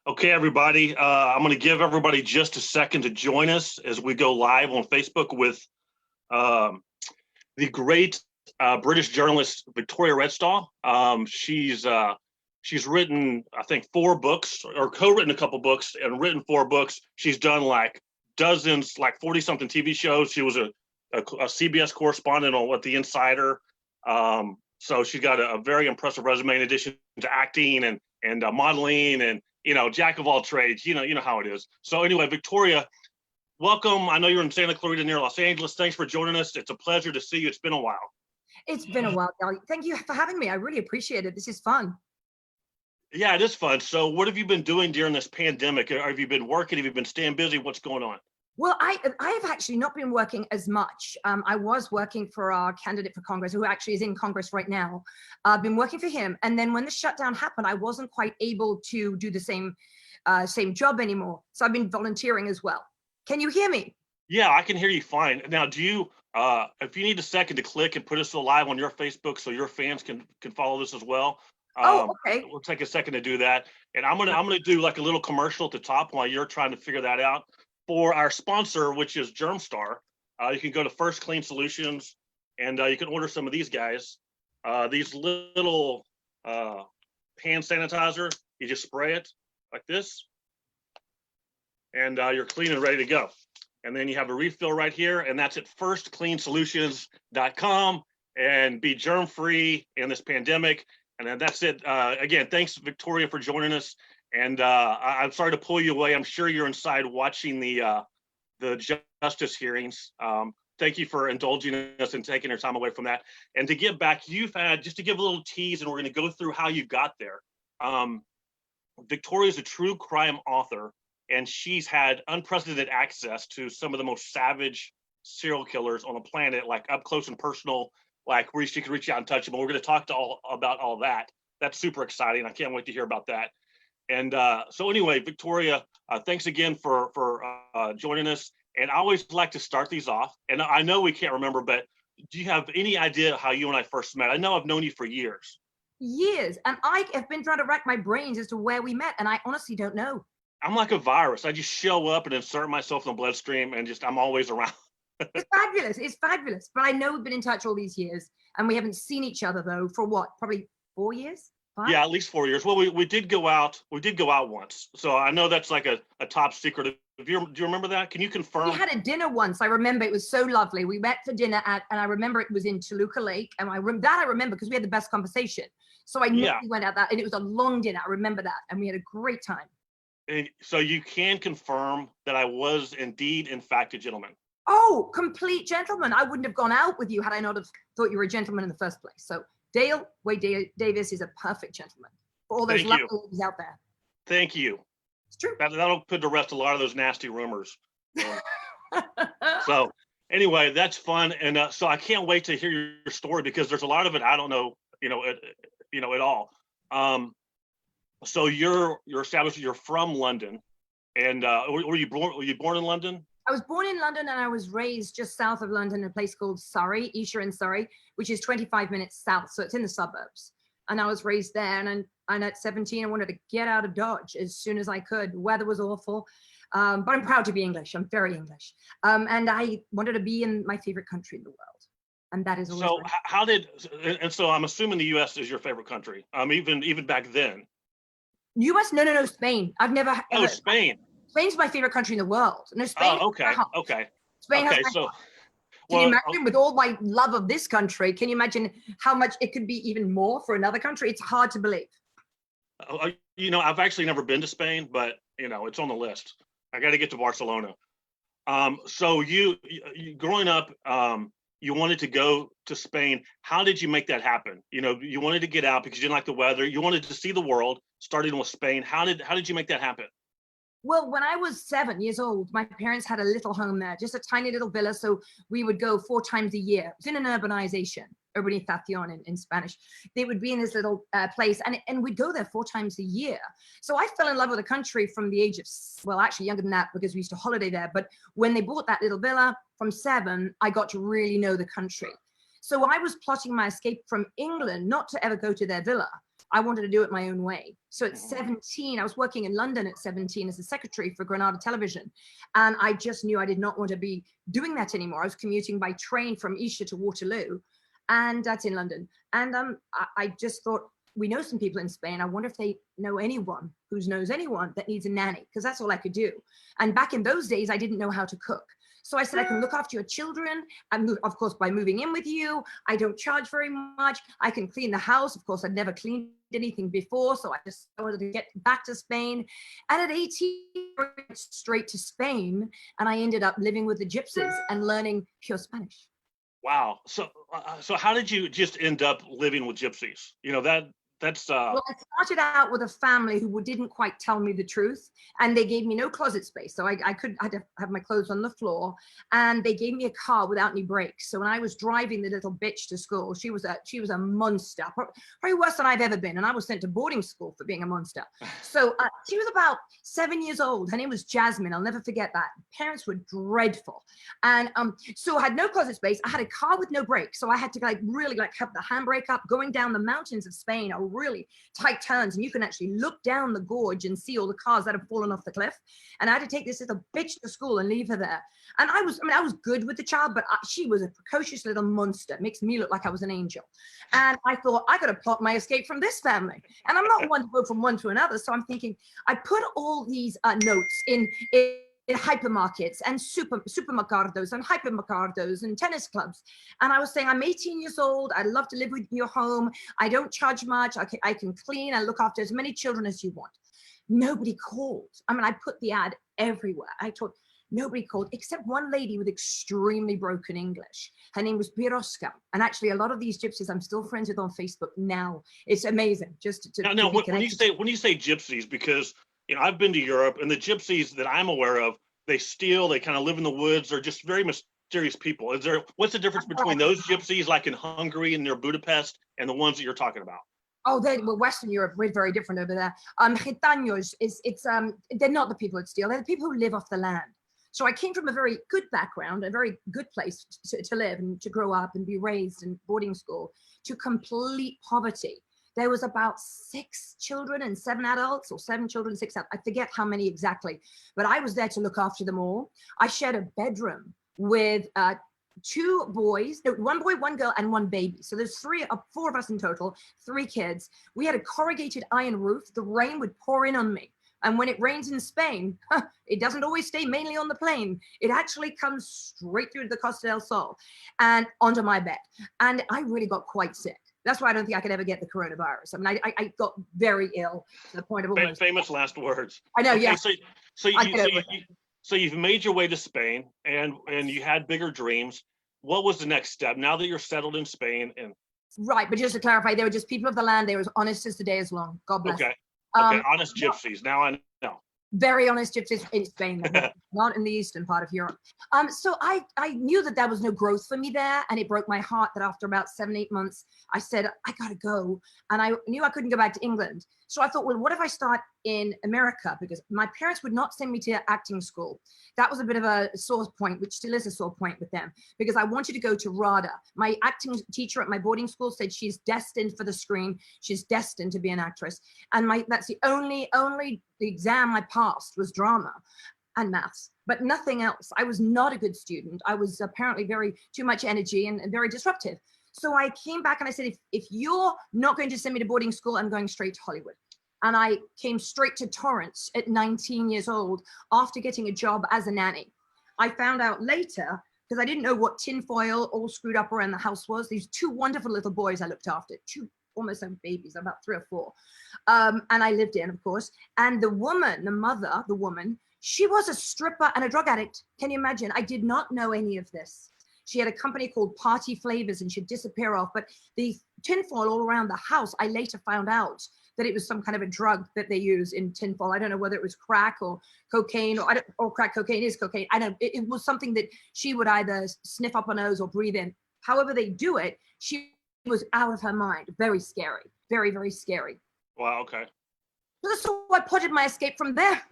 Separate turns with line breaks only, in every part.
Okay, everybody, I'm going to give everybody just a second to join us as we go live on Facebook with um, the great British journalist Victoria Redstall. She's written, I think, 4 books, or co-written a couple books and written 4 books. She's done like dozens, like 40-something TV shows. She was a CBS correspondent on The Insider. So she's got a very impressive resume in addition to acting and modeling and, jack of all trades. You know how it is. So anyway, Victoria, welcome. I know you're in Santa Clarita near Los Angeles. Thanks for joining us. It's a pleasure to see you. It's been a while.
It's been a while, Gary. Thank you for having me. I really appreciate it. This is fun.
Yeah, it is fun. So what have you been doing during this pandemic? Have you been working? Have you been staying busy? What's going on?
Well, I have actually not been working as much. I was working for our candidate for Congress, who actually is in Congress right now. I've been working for him. And then when the shutdown happened, I wasn't quite able to do the same job anymore. So I've been volunteering as well. Can you hear me?
Yeah, I can hear you fine. Now, do you, if you need a second to click and put us live on your Facebook so your fans can follow this as well.
Okay.
We'll take a second to do that. And I'm gonna do like a little commercial at the top while you're trying to figure that out. For our sponsor, which is Germstar, you can go to First Clean Solutions and you can order some of these guys. These little hand sanitizer, you just spray it like this, and you're clean and ready to go. And then you have a refill right here, and that's at firstcleansolutions.com, and be germ-free in this pandemic. And then that's it. Again, thanks, Victoria, for joining us. And I'm sorry to pull you away. I'm sure you're inside watching the justice hearings. Thank you for indulging us and taking your time away from that. And to get back, you've had, just to give a little tease, and we're going to go through how you got there. Victoria is a true crime author, and she's had unprecedented access to some of the most savage serial killers on the planet, like up close and personal, like where she could reach out and touch them. We're going to talk about all that. That's super exciting. I can't wait to hear about that. And so anyway, Victoria, thanks again for joining us. And I always like to start these off. And I know we can't remember, but do you have any idea how you and I first met? I know I've known you for years.
Years. And I have been trying to rack my brains as to where we met. And I honestly don't know.
I'm like a virus. I just show up and insert myself in the bloodstream and I'm always around.
It's fabulous. It's fabulous. But I know we've been in touch all these years, and we haven't seen each other though for what? Probably 4 years? 5?
Yeah, at least 4 years. Well, we did go out. We did go out once. So I know that's like a top secret. Do you remember that? Can you confirm?
We had a dinner once. I remember it was so lovely. We met for dinner and I remember it was in Toluca Lake. And I remember because we had the best conversation. So I knew we went out that, and it was a long dinner. I remember that. And we had a great time.
And so you can confirm that I was indeed, in fact, a gentleman.
Oh, complete gentleman. I wouldn't have gone out with you had I not have thought you were a gentleman in the first place. So Dale Wade Davis is a perfect gentleman for all those lovely ladies out there.
Thank you.
It's true.
That'll put to rest a lot of those nasty rumors. So anyway, that's fun. And so I can't wait to hear your story, because there's a lot of it I don't know, at all. So you're established, you're from London, and were you born in London?
I was born in London, and I was raised just south of London in a place called Surrey, Esher in Surrey, which is 25 minutes south. So it's in the suburbs. And I was raised there. And at 17, I wanted to get out of Dodge as soon as I could. The weather was awful. But I'm proud to be English. I'm very English. And I wanted to be in my favorite country in the world. And that is always.
So so I'm assuming the US is your favorite country, even back then.
US? No, Spain. I've never.
Oh, Spain.
Spain's my favorite country in the world. No, Spain.
Oh, okay.
Spain has
so.
Can you imagine, with all my love of this country, can you imagine how much it could be even more for another country? It's hard to believe.
I've actually never been to Spain, but it's on the list. I got to get to Barcelona. So you growing up, you wanted to go to Spain. How did you make that happen? You wanted to get out because you didn't like the weather. You wanted to see the world, starting with Spain. How did you make that happen?
Well, when I was 7 years old, my parents had a little home there, just a tiny little villa. So we would go 4 times a year. It was in an urbanization, urbanización in Spanish. They would be in this little place, and we'd go there 4 times a year. So I fell in love with the country from the age of, well, actually younger than that, because we used to holiday there. But when they bought that little villa from 7, I got to really know the country. So I was plotting my escape from England, not to ever go to their villa. I wanted to do it my own way. So at 17, I was working in London at 17 as a secretary for Granada Television. And I just knew I did not want to be doing that anymore. I was commuting by train from Isha to Waterloo, and that's in London. And I just thought, we know some people in Spain. I wonder if they know anyone who knows anyone that needs a nanny, because that's all I could do. And back in those days, I didn't know how to cook. So I said, I can look after your children. And of course, by moving in with you, I don't charge very much. I can clean the house. Of course, I'd never cleaned anything before. So I just wanted to get back to Spain. And at 18, I went straight to Spain. And I ended up living with the gypsies and learning pure Spanish.
Wow. So how did you just end up living with gypsies? You know, that's
Well, I started out with a family who didn't quite tell me the truth, and they gave me no closet space. So I had to have my clothes on the floor, and they gave me a car without any brakes. So when I was driving the little bitch to school, she was a monster, probably worse than I've ever been. And I was sent to boarding school for being a monster. So she was about 7 years old. Her name was Jasmine. I'll never forget that. Parents were dreadful. And so I had no closet space. I had a car with no brakes. So I had to really have the handbrake up, going down the mountains of Spain are really tight turns, and you can actually look down the gorge and see all the cars that have fallen off the cliff. And I had to take this little bitch to school and leave her there. And I was good with the child, but she was a precocious little monster. It makes me look like I was an angel. And I thought, I got to plot my escape from this family. And I'm not one to go from one to another. So I'm thinking, I put all these notes in hypermarkets and supermercados and hypermercados and tennis clubs. And I was saying, I'm 18 years old. I'd love to live with your home. I don't charge much. I can clean and look after as many children as you want. Nobody called. I mean, I put the ad everywhere. I told nobody called except one lady with extremely broken English. Her name was Piroska. And actually a lot of these gypsies I'm still friends with on Facebook now. It's amazing just to
now when you say gypsies, because you know, I've been to Europe, and the gypsies that I'm aware of, they steal, they kind of live in the woods, they're just very mysterious people. What's the difference between those gypsies like in Hungary and near Budapest and the ones that you're talking about?
Oh, well, Western Europe, we're very different over there. Gitanos, they're not the people that steal, they're the people who live off the land. So I came from a very good background, a very good place to live and to grow up and be raised in boarding school, to complete poverty. There was about 6 children and 7 adults, or 7 children, 6 adults. I forget how many exactly, but I was there to look after them all. I shared a bedroom with 2 boys, no, 1 boy, 1 girl, and 1 baby. So there's 4 of us in total, 3 kids. We had a corrugated iron roof. The rain would pour in on me. And when it rains in Spain, it doesn't always stay mainly on the plain. It actually comes straight through the Costa del Sol and onto my bed. And I really got quite sick. That's why I don't think I could ever get the coronavirus. I mean, I got very ill to the point of almost.
Famous last words.
I know, okay,
yeah. So you've made your way to Spain, and you had bigger dreams. What was the next step now that you're settled in Spain? And
right, but just to clarify, they were just people of the land. They were as honest as the day is long. God bless.
Okay. Honest gypsies. Now I know.
Very honest gypsies in Spain, not in the eastern part of Europe. So I knew that there was no growth for me there, and it broke my heart that after about 7-8 months, I said, I gotta go. And I knew I couldn't go back to England. So I thought, well, what if I start in America? Because my parents would not send me to acting school. That was a bit of a sore point, which still is a sore point with them, because I wanted to go to RADA. My acting teacher at my boarding school said she's destined for the screen. She's destined to be an actress. And that's the only exam I passed was drama and maths, but nothing else. I was not a good student. I was apparently too much energy and very disruptive. So I came back and I said, if you're not going to send me to boarding school, I'm going straight to Hollywood. And I came straight to Torrance at 19 years old after getting a job as a nanny. I found out later, because I didn't know what tinfoil all screwed up around the house was, these 2 wonderful little boys I looked after, 2 almost like babies, about 3 or 4. And I lived in, of course. And the woman, she was a stripper and a drug addict. Can you imagine? I did not know any of this. She had a company called Party Flavors, and she'd disappear off. But the tinfoil all around the house, I later found out that it was some kind of a drug that they use in tinfoil. I don't know whether it was crack or cocaine, or crack cocaine is cocaine. I don't. It was something that she would either sniff up her nose or breathe in. However they do it, she was out of her mind. Very scary. Very, very scary.
Wow. Okay.
So I plotted my escape from there.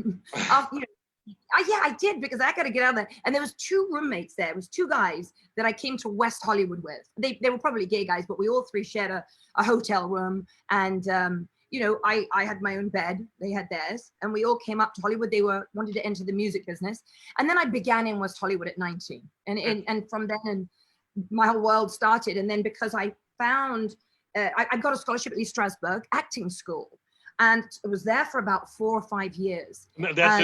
Yeah, I did, because I got to get out of there. And there was two roommates there. It was two guys that I came to West Hollywood with. They were probably gay guys, but we all three shared a hotel room. And, you know, I had my own bed. They had theirs. And we all came up to Hollywood. They wanted to enter the music business. And then I began in West Hollywood at 19. And from then, my whole world started. And then because I found, I got a scholarship at Lee Strasberg acting school. And I was there for about 4 or 5 years.
That's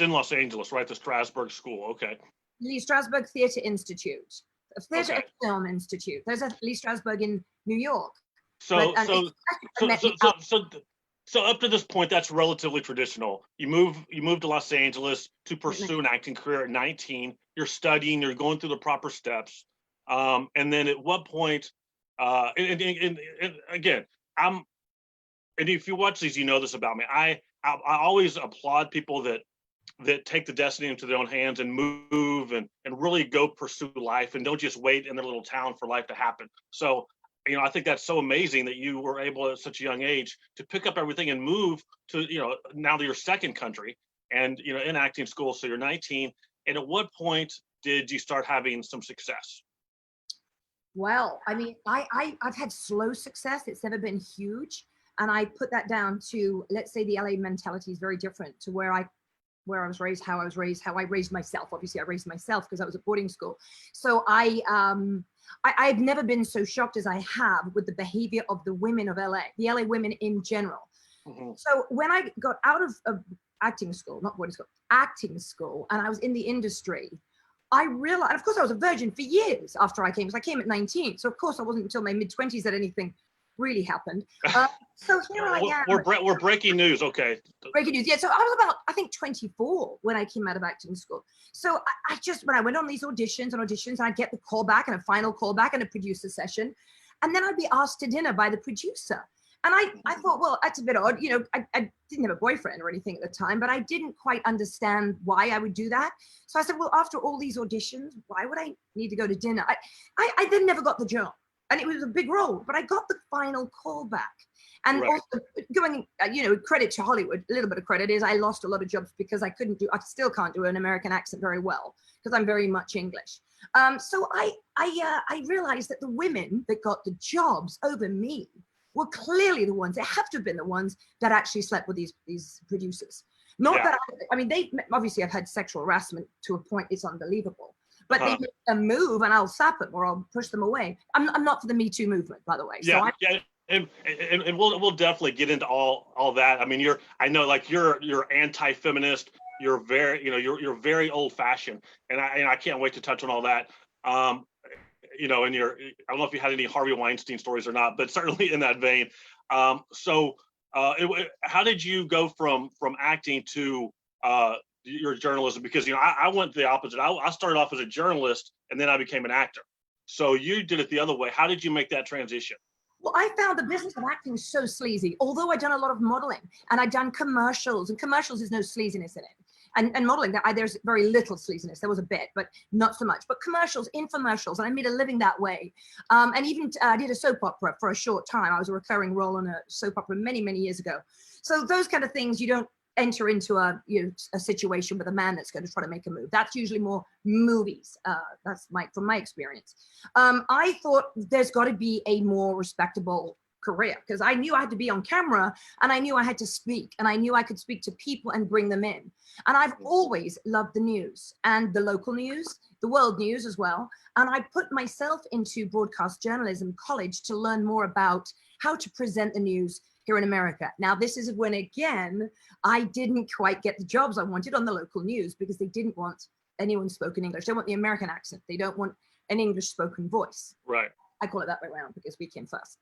in Los Angeles, right? The Strasberg School. Okay.
Lee Strasberg Theatre Institute, Theatre
Okay.
and Film Institute. There's a Lee Strasberg in New York.
So
But,
so up to this point, that's relatively traditional. You move to Los Angeles to pursue an acting career at 19. You're studying. You're going through the proper steps. And then at what point? And again, and if you watch these, you know this about me. I always applaud people that take the destiny into their own hands and move and really go pursue life and don't just wait in their little town for life to happen. So, you know, I think that's so amazing that you were able at such a young age to pick up everything and move to, you know, now to your second country and, you know, in acting school. So you're 19. And at what point did you start having some success?
well, I mean, I've had slow success. It's never been huge. And I put that down to, let's say the LA mentality is very different to where I was raised, how I was raised, how I raised myself. Obviously, I raised myself because I was at boarding school. So I've never been so shocked as I have with the behavior of the women of LA, the LA women in general.
Mm-hmm.
So when I got out of acting school, not boarding school, acting school, and I was in the industry, I realized, of course, I was a virgin for years after I came, because I came at 19. So of course, I wasn't until my mid-20s that anything really happened. So here I am.
We're breaking news. Okay.
Breaking news. Yeah. So I was about, I think, 24 when I came out of acting school. So I just, when I went on these auditions, I'd get the call back and a final call back and a producer session. And then I'd be asked to dinner by the producer. And I thought, well, that's a bit odd. You know, I didn't have a boyfriend or anything at the time, but I didn't quite understand why I would do that. So I said, well, after all these auditions, why would I need to go to dinner? I then never got the job. And it was a big role, but I got the final call back. And
Right.
also going, you know, credit to Hollywood, a little bit of credit is I lost a lot of jobs because I still can't do an American accent very well because I'm very much English. So I realized that the women that got the jobs over me were clearly the ones, they have to have been the ones that actually slept with these producers. Not that, I mean, they obviously have had sexual harassment to a point, it's unbelievable. But they make a move and I'll slap them or I'll push them away. I'm not for the Me Too movement, by the way.
Yeah,
So
yeah. And we'll definitely get into all that. I mean, I know like you're anti-feminist. You're very, you know, you're very old-fashioned, and I can't wait to touch on all that. You know, and I don't know if you had any Harvey Weinstein stories or not, but certainly in that vein. So how did you go from acting to your journalism? Because, you know, I went the opposite. I started off as a journalist and then I became an actor. So you did it the other way. How did you make that transition?
Well, I found the business of acting so sleazy. Although I'd done a lot of modeling and I'd done commercials, and commercials is no sleaziness in it. And modeling, there's very little sleaziness. There was a bit, but not so much. But commercials, infomercials, and I made a living that way. And even I did a soap opera for a short time. I was a recurring role in a soap opera many, many years ago. So those kind of things, you don't enter into a situation with a man that's going to try to make a move. That's usually more movies. That's from my experience. I thought there's got to be a more respectable career because I knew I had to be on camera and I knew I had to speak and I knew I could speak to people and bring them in. And I've always loved the news and the local news, the world news as well. And I put myself into broadcast journalism college to learn more about how to present the news here in America. Now, this is when, again, I didn't quite get the jobs I wanted on the local news because they didn't want anyone spoken English. They want the American accent. They don't want an English spoken voice.
Right.
I call it that way around because we came first.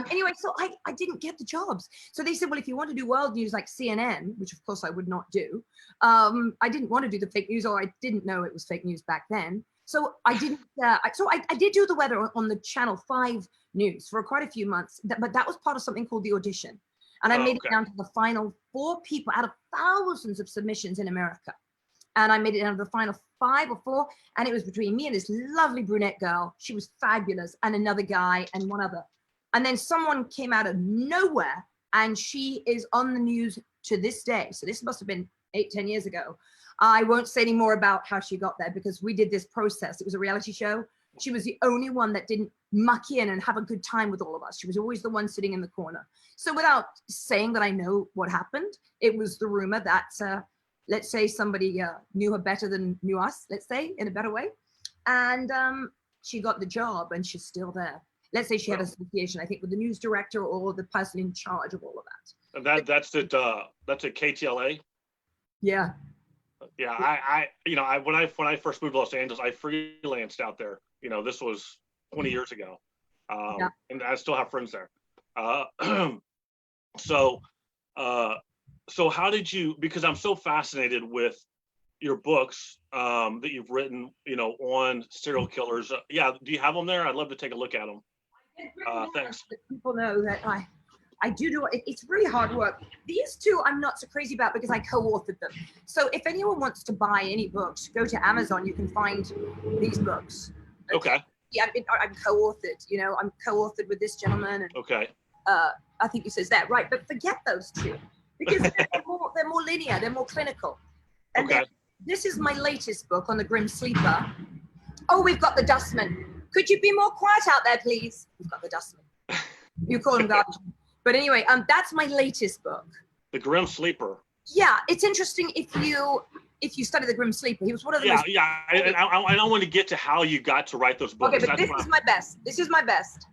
Anyway, so I didn't get the jobs. So they said, well, if you want to do world news like CNN, which of course I would not do, I didn't want to do the fake news, or I didn't know it was fake news back then. So I didn't, I did do the weather on the Channel 5 news for quite a few months, but that was part of something called the audition. And I made it down to the final 4 people out of thousands of submissions in America. And I made it down to the final 5 or 4. And it was between me and this lovely brunette girl. She was fabulous. And another guy and one other. And then someone came out of nowhere and she is on the news to this day. So this must have been 8, 10 years ago. I won't say any more about how she got there because we did this process. It was a reality show. She was the only one that didn't muck in and have a good time with all of us. She was always the one sitting in the corner. So without saying that I know what happened, it was the rumor that, let's say somebody knew her better than knew us, let's say, in a better way. And she got the job and she's still there. Let's say she had association, I think, with the news director or the person in charge of all of that.
And that's at KTLA?
Yeah.
Yeah, when I first moved to Los Angeles, I freelanced out there. This was 20 years ago, and I still have friends there. So how did you? Because I'm so fascinated with your books that you've written, on serial killers. Yeah, do you have them there? I'd love to take a look at them. Thanks.
People know that I do it. It's really hard work. These two I'm not so crazy about because I co-authored them. So if anyone wants to buy any books, go to Amazon. You can find these books.
Okay.
Yeah, I'm co-authored. I'm co-authored with this gentleman. And,
okay.
I think he says that right, but forget those two because they're more linear. They're more clinical. And
okay.
This is my latest book on the Grim Sleeper. Oh, we've got the dustman. Could you be more quiet out there, please? We've got the dustman. You call him garbage. But anyway, that's my latest book.
The Grim Sleeper.
Yeah, it's interesting if you study the Grim Sleeper. He was one of the most.
Yeah. I don't want to get to how you got to write those books.
Okay, but this is my best. This is my best.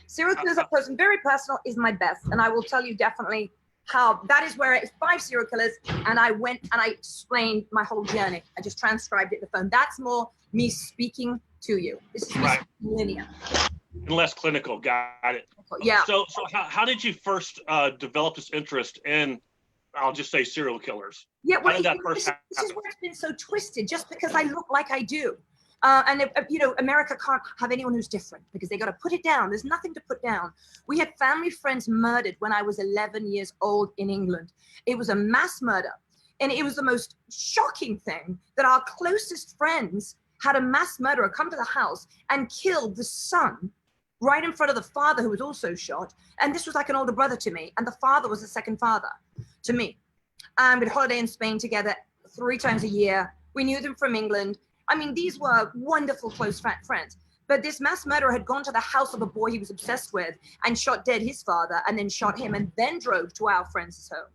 Serial killers up close and very personal is my best, and I will tell you definitely how that is where it's 5 serial killers, and I went and I explained my whole journey. I just transcribed it to the phone. That's more me speaking to you. This is
right.
Linear.
And less clinical. Got it.
Yeah.
So how did you first develop this interest in, I'll just say, serial killers?
Yeah, well,
this
is where it's been so twisted. Just because I look like I do, and America can't have anyone who's different because they got to put it down. There's nothing to put down. We had family friends murdered when I was 11 years old in England. It was a mass murder, and it was the most shocking thing that our closest friends had a mass murderer come to the house and killed the son right in front of the father, who was also shot. And this was like an older brother to me. And the father was a second father to me. We'd holiday in Spain together 3 times a year. We knew them from England. I mean, these were wonderful close friends. But this mass murderer had gone to the house of a boy he was obsessed with and shot dead his father and then shot him and then drove to our friend's home.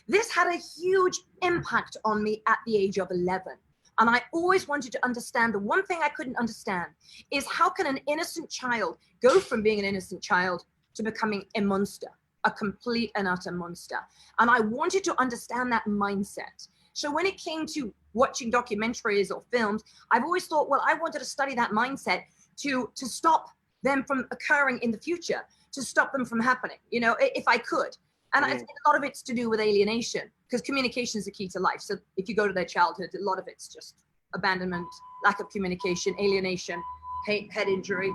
This had a huge impact on me at the age of 11. And I always wanted to understand, the one thing I couldn't understand is how can an innocent child go from being an innocent child to becoming a monster, a complete and utter monster. And I wanted to understand that mindset. So when it came to watching documentaries or films, I've always thought, well, I wanted to study that mindset to stop them from occurring in the future, to stop them from happening, if I could. And I think a lot of it's to do with alienation, because communication is the key to life. So if you go to their childhood, a lot of it's just abandonment, lack of communication, alienation, head injury.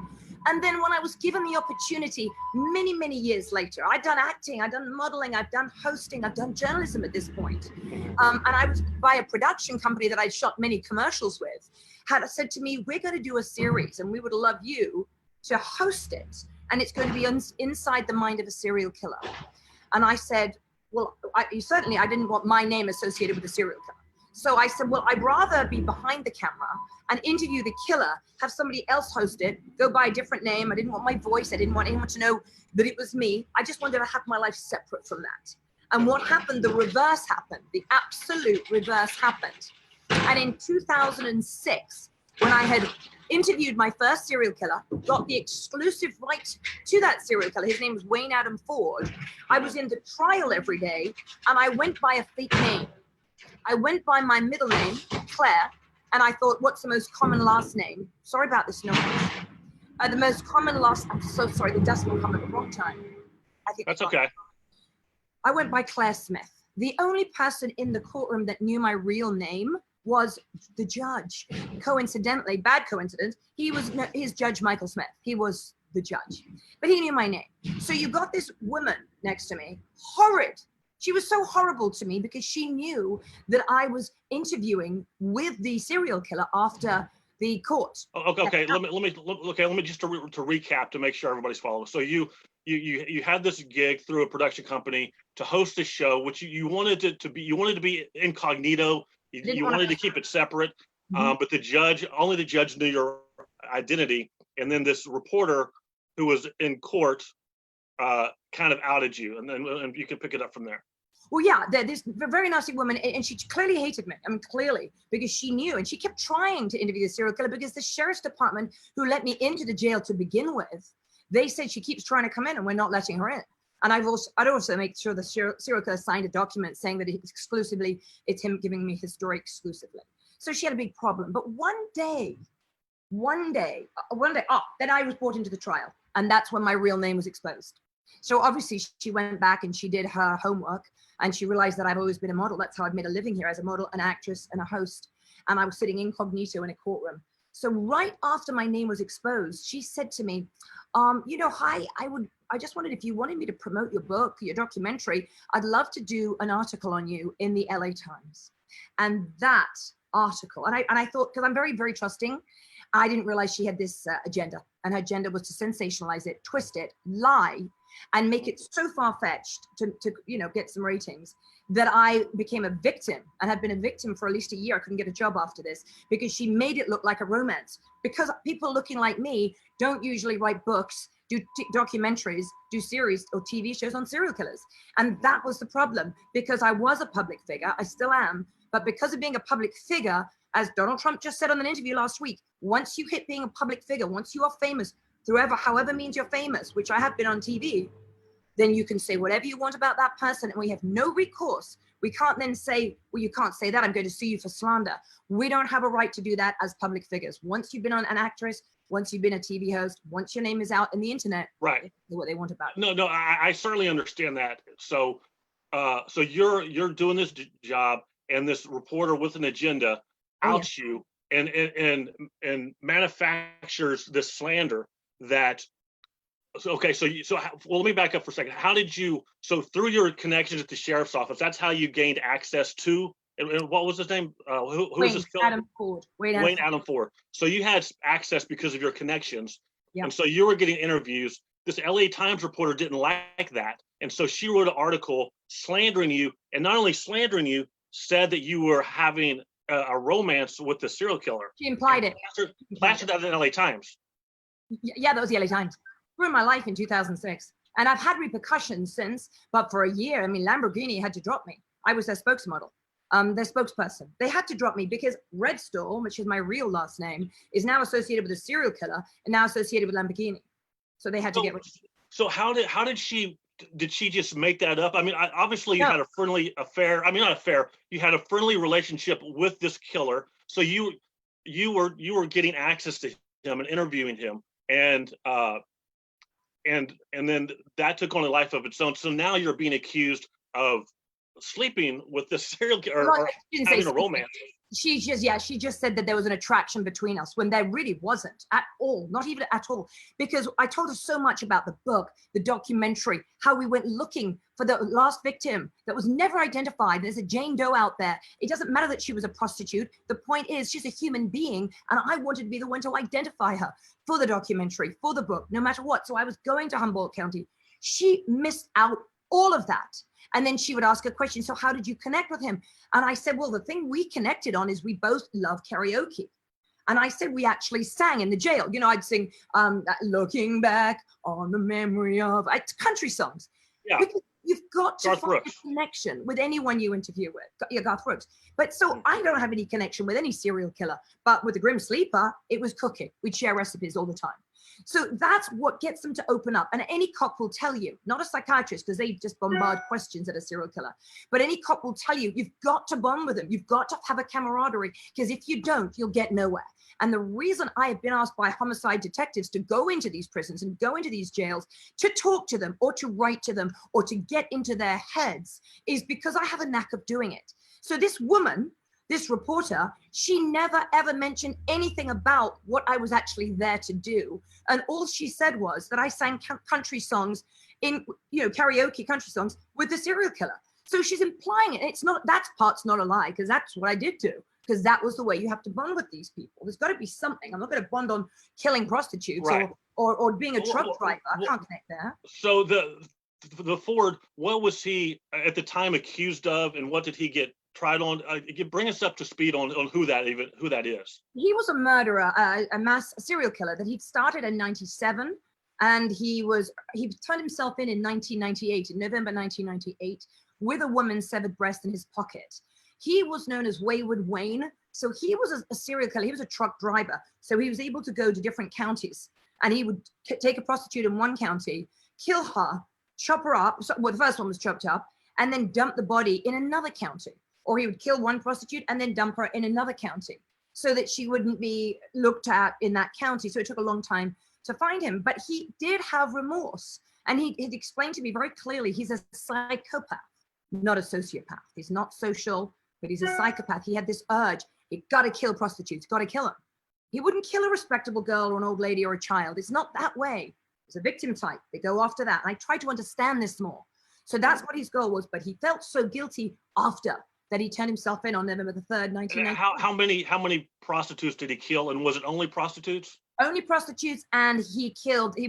And then when I was given the opportunity many, many years later, I'd done acting, I'd done modeling, I've done hosting, I've done journalism at this point. And I was by a production company that I'd shot many commercials with, had said to me, we're going to do a series and we would love you to host it. And it's going to be inside the mind of a serial killer. And I said, well, I didn't want my name associated with a serial killer. So I said, well, I'd rather be behind the camera and interview the killer, have somebody else host it, go by a different name. I didn't want my voice. I didn't want anyone to know that it was me. I just wanted to have my life separate from that. And what happened, the reverse happened. The absolute reverse happened. And in 2006, when I had interviewed my first serial killer, got the exclusive right to that serial killer. His name was Wayne Adam Ford. I was in the trial every day, and I went by a fake name. I went by my middle name, Claire, and I thought, what's the most common last name? Sorry about this noise. The most common last, I'm so sorry, the dustman come at the wrong time. I think
that's okay.
I went by Claire Smith. The only person in the courtroom that knew my real name was the judge. Coincidentally, bad coincidence, his Judge Michael Smith. He was the judge, but he knew my name. So you got this woman next to me, horrid. She was so horrible to me because she knew that I was interviewing with the serial killer after the court.
Okay. Let me just to recap to make sure everybody's following. So you had this gig through a production company to host a show, which you wanted to be incognito You wanted to keep it separate, but only the judge knew your identity. And then this reporter who was in court kind of outed you, and you can pick it up from there.
Well, yeah, this very nasty woman, and she clearly hated me. I mean, clearly, because she knew, and she kept trying to interview the serial killer, because the sheriff's department, who let me into the jail to begin with, they said she keeps trying to come in and we're not letting her in. And I'd also make sure the serial killer signed a document saying that it's him giving me his story exclusively. So she had a big problem. But one day, then I was brought into the trial, and that's when my real name was exposed. So obviously she went back and she did her homework, and she realized that I've always been a model. That's how I've made a living here, as a model, an actress, and a host. And I was sitting incognito in a courtroom. So right after my name was exposed, she said to me, hi, I just wondered if you wanted me to promote your book, your documentary, I'd love to do an article on you in the LA Times. And that article, and I thought, because I'm very, very trusting, I didn't realize she had this agenda, and her agenda was to sensationalize it, twist it, lie, and make it so far-fetched to get some ratings, that I became a victim, and had been a victim for at least a year. I couldn't get a job after this, because she made it look like a romance. Because people looking like me don't usually write books, do documentaries, do series or TV shows on serial killers. And that was the problem, because I was a public figure, I still am, but because of being a public figure, as Donald Trump just said on an interview last week, once you hit being a public figure, once you are famous, however means you're famous, which I have been on TV, then you can say whatever you want about that person, and we have no recourse. We can't then say, well, you can't say that, I'm going to sue you for slander. We don't have a right to do that as public figures. Once you've been an actress, once you've been a TV host, once your name is out in the internet,
right,
what they want about it.
No, I certainly understand that. So you're doing this job, and this reporter with an agenda outs you and manufactures this slander that. So let me back up for a second. How did you, so through your connections at the sheriff's office, that's how you gained access to, and what was his name? Who was this killer?
Adam Ford.
Wayne Adam Ford. So you had access because of your connections.
Yeah.
And so you were getting interviews. This LA Times reporter didn't like that. And so she wrote an article slandering you, and not only slandering you, said that you were having a romance with the serial killer.
She implied it.
Plastered that in the LA Times.
Yeah, that was the LA Times. Ruined my life in 2006. And I've had repercussions since, but for a year, I mean, Lamborghini had to drop me. I was their spokesmodel, their spokesperson. They had to drop me because Redstall, which is my real last name, is now associated with a serial killer and now associated with Lamborghini. So they had to get rid of me.
So how did she just make that up? I mean, obviously you had a friendly affair. I mean, not affair. You had a friendly relationship with this killer. So you were getting access to him and interviewing him, and then that took on a life of its own. So now you're being accused of sleeping with this serial killer, or having a romance.
She just said that there was an attraction between us, when there really wasn't at all, not even at all. Because I told her so much about the book, the documentary, how we went looking for the last victim that was never identified. There's a Jane Doe out there. It doesn't matter that she was a prostitute. The point is, she's a human being, and I wanted to be the one to identify her for the documentary, for the book, no matter what. So I was going to Humboldt County. She missed out all of that. And then she would ask a question, so how did you connect with him? And I said, well, the thing we connected on is we both love karaoke. And I said, we actually sang in the jail. You know, I'd sing looking back on the memory of country songs.
Yeah.
Because you've got to
Garth
find
Brooks.
a connection with anyone you interview with. Yeah, Garth Brooks. But so I don't have any connection with any serial killer. But with the Grim Sleeper, it was cooking. We'd share recipes all the time. So that's what gets them to open up. And any cop will tell you, not a psychiatrist, because they just bombard questions at a serial killer, but any cop will tell you, you've got to bond with them. You've got to have a camaraderie, because if you don't, you'll get nowhere. And the reason I have been asked by homicide detectives to go into these prisons and go into these jails to talk to them or to write to them or to get into their heads is because I have a knack of doing it. So this woman, this reporter, she never ever mentioned anything about what I was actually there to do. And all she said was that I sang country songs in, karaoke country songs with the serial killer. So she's implying it. It's not, that part's not a lie, because that's what I did do, because that was the way you have to bond with these people. There's got to be something. I'm not going to bond on killing prostitutes, right, or being a truck driver. I can't connect there.
So the Ford, what was he at the time accused of, and what did he get tried on? Bring us up to speed on who that is.
He was a murderer, a serial killer that he'd started in 97, and he turned himself in 1998, in November 1998, with a woman's severed breast in his pocket. He was known as Wayward Wayne. So he was a serial killer. He was a truck driver. So he was able to go to different counties, and he would take a prostitute in one county, kill her, chop her up. Well, the first one was chopped up, and then dump the body in another county. Or he would kill one prostitute and then dump her in another county so that she wouldn't be looked at in that county. So it took a long time to find him, but he did have remorse. And he'd explained to me very clearly, he's a psychopath, not a sociopath. He's not social, but he's a psychopath. He had this urge, you gotta kill prostitutes, gotta kill them. He wouldn't kill a respectable girl or an old lady or a child. It's not that way. It's a victim type. They go after that. And I tried to understand this more. So that's what his goal was, but he felt so guilty after that he turned himself in on November the 3rd, 1990.
How many prostitutes did he kill, and was it only prostitutes?
Only prostitutes, and he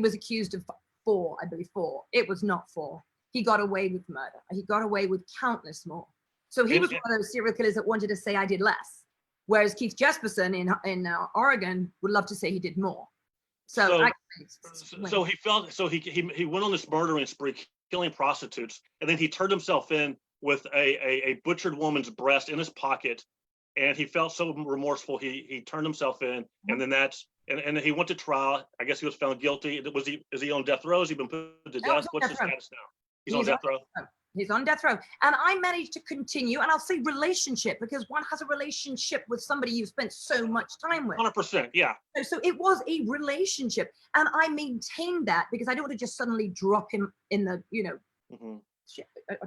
was accused of 4, I believe 4. It was not 4. He got away with murder. He got away with countless more. So he was one of those serial killers that wanted to say, I did less. Whereas Keith Jesperson in Oregon would love to say he did more. So he went on this murdering spree, killing prostitutes, and then he turned himself in with a butchered woman's breast in his pocket, and he felt so remorseful he turned himself in, and then and he went to trial. I guess he was found guilty. Is he on death row? Has he been put to death? What's his status now? He's on death row. He's on death row. And I managed to continue, and I'll say relationship, because one has a relationship with somebody you've spent so much time with.
100%, yeah.
So it was a relationship, and I maintained that because I don't want to just suddenly drop him in the, I don't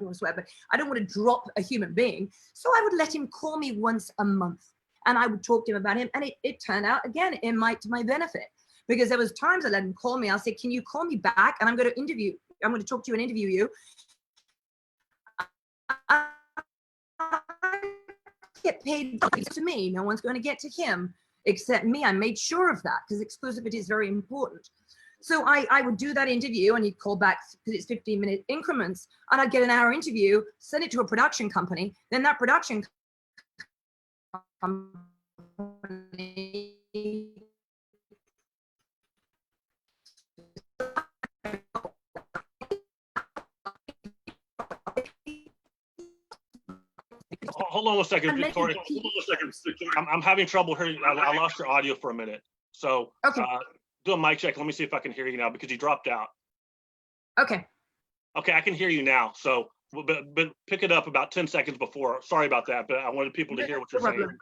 want to swear, but I don't want to drop a human being. So I would let him call me once a month, and I would talk to him about him. And it turned out, again, to my benefit, because there was times I let him call me. I'll say, can you call me back? And I'm going to talk to you and interview you. I get paid to me. No one's going to get to him except me. I made sure of that because exclusivity is very important. So I would do that interview, and he'd call back because it's 15-minute increments, and I'd get an hour interview, send it to a production company. Then that production company
Hold on a second, Victoria. I'm having trouble hearing. I lost your audio for a minute. So
okay.
Do a mic check. Let me see if I can hear you now, because you dropped out.
Okay.
Okay, I can hear you now. So, but pick it up about 10 seconds before. Sorry about that, but I wanted people to hear what you're saying.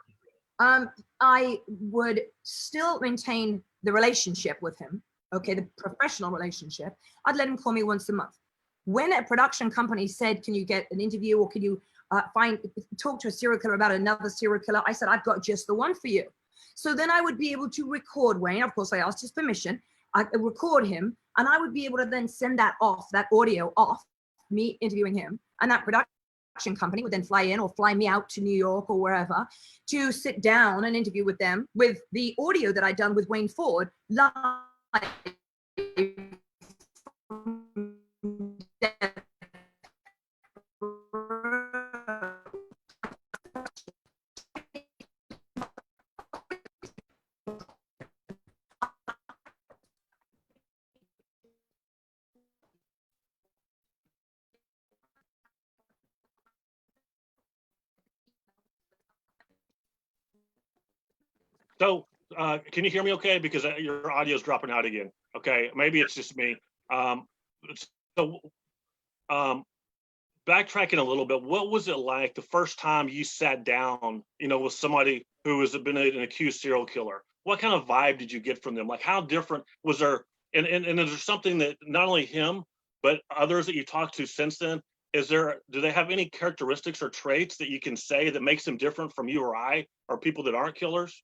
I would still maintain the relationship with him. Okay, the professional relationship. I'd let him call me once a month. When a production company said, can you get an interview, or can you talk to a serial killer about another serial killer, I said, I've got just the one for you. So then I would be able to record Wayne. Of course, I asked his permission. I record him, and I would be able to then send that audio off, me interviewing him, and that production company would then fly in or fly me out to New York or wherever to sit down and interview with them with the audio that I'd done with Wayne Ford live.
So can you hear me okay? Because your audio is dropping out again. Okay, maybe it's just me. So backtracking a little bit, what was it like the first time you sat down, with somebody who has been an accused serial killer? What kind of vibe did you get from them? Like, how different was there? And is there something that not only him, but others that you talked to since then, do they have any characteristics or traits that you can say that makes them different from you or I, or people that aren't killers?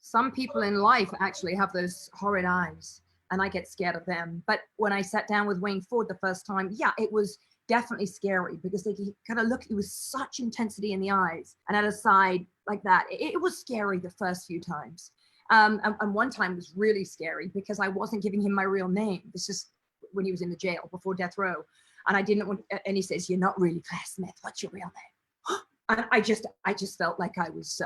Some people in life actually have those horrid eyes, and I get scared of them. But when I sat down with Wayne Ford the first time, yeah, it was definitely scary, because they kind of looked, it was such intensity in the eyes, and at a side like that. It was scary the first few times. And one time was really scary because I wasn't giving him my real name. This is when he was in the jail before death row. And I didn't want, and he says, you're not really Claire Smith. What's your real name? And I just felt like I was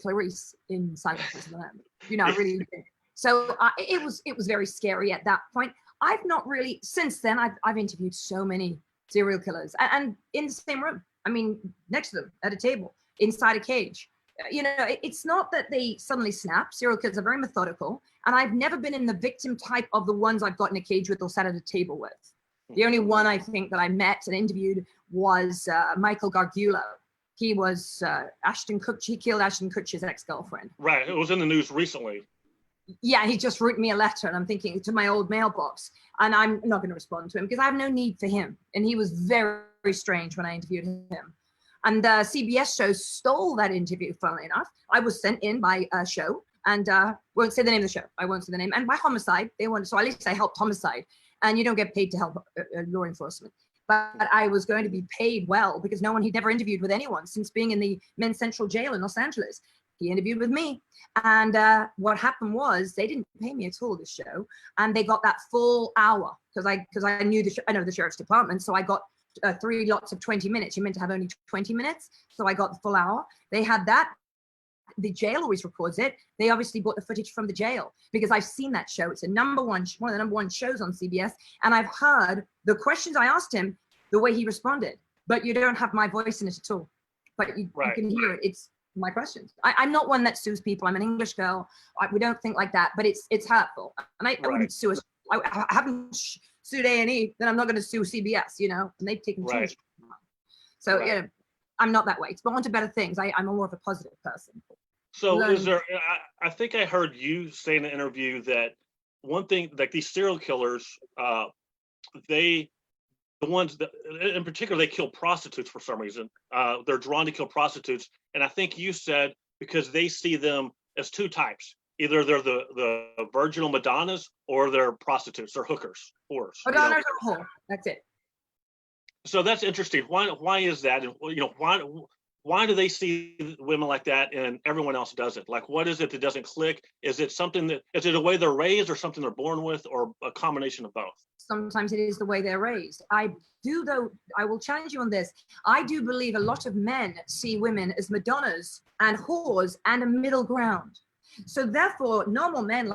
Clarice in Silence of the Lambs. You know, I really did. So it was very scary at that point. I've not really, since then, I've interviewed so many serial killers and in the same room. I mean, next to them at a table, inside a cage. You know, it's not that they suddenly snap. Serial killers are very methodical. And I've never been in the victim type of the ones I've got in a cage with or sat at a table with. The only one I think that I met and interviewed was Michael Gargiulo. He was Ashton Kutcher. He killed Ashton Kutcher's ex-girlfriend.
Right. It was in the news recently.
Yeah, he just wrote me a letter, and I'm thinking to my old mailbox, and I'm not going to respond to him because I have no need for him. And he was very, very strange when I interviewed him. And the CBS show stole that interview, funnily enough. I was sent in by a show, and won't say the name of the show. I won't say the name. And by Homicide, they wanted, so at least I helped Homicide. And you don't get paid to help law enforcement. But I was going to be paid well because he'd never interviewed with anyone since being in the Men's Central Jail in Los Angeles. He interviewed with me. And what happened was they didn't pay me at all, this show. And they got that full hour because I knew I know the sheriff's department. So I got 3 lots of 20 minutes. You're meant to have only 20 minutes. So I got the full hour. They had that. The jail always records it. They obviously bought the footage from the jail because I've seen that show. It's one of the number one shows on CBS. And I've heard the questions I asked him, the way he responded, but you don't have my voice in it at all. But you can hear it. It's my questions. I'm not one that sues people. I'm an English girl. We don't think like that, but it's hurtful. And I wouldn't sue us. I haven't sued A&E, then I'm not going to sue CBS, you know, and they've taken too much. So, you know, I'm not that way. It's on to better things. I'm more of a positive person.
So is there, I think I heard you say in an interview that one thing, like these serial killers, the ones that, in particular, they kill prostitutes for some reason. They're drawn to kill prostitutes. And I think you said because they see them as 2 types. Either they're the virginal Madonnas or they're prostitutes, they're hookers, whores.
Madonnas or whore, that's it.
So that's interesting. Why is that? And you know, why do they see women like that and everyone else doesn't? Like, what is it that doesn't click? Is it a way they're raised or something they're born with or a combination of both?
Sometimes it is the way they're raised. I will challenge you on this. I do believe a lot of men see women as Madonnas and whores and a middle ground. So therefore, normal men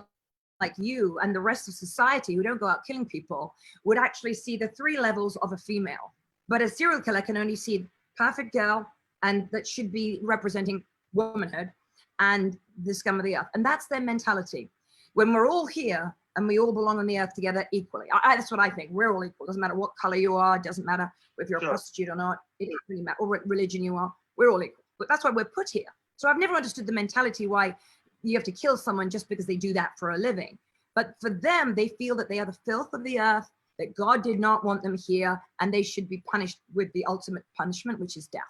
like you and the rest of society who don't go out killing people would actually see the 3 levels of a female. But a serial killer can only see perfect girl, and that should be representing womanhood and the scum of the earth. And that's their mentality. When we're all here and we all belong on the earth together equally. That's what I think. We're all equal. Doesn't matter what color you are. Doesn't matter if you're a prostitute or not. It doesn't really matter. Or what religion you are. We're all equal. But that's why we're put here. So I've never understood the mentality why you have to kill someone just because they do that for a living. But for them, they feel that they are the filth of the earth, that God did not want them here, and they should be punished with the ultimate punishment, which is death.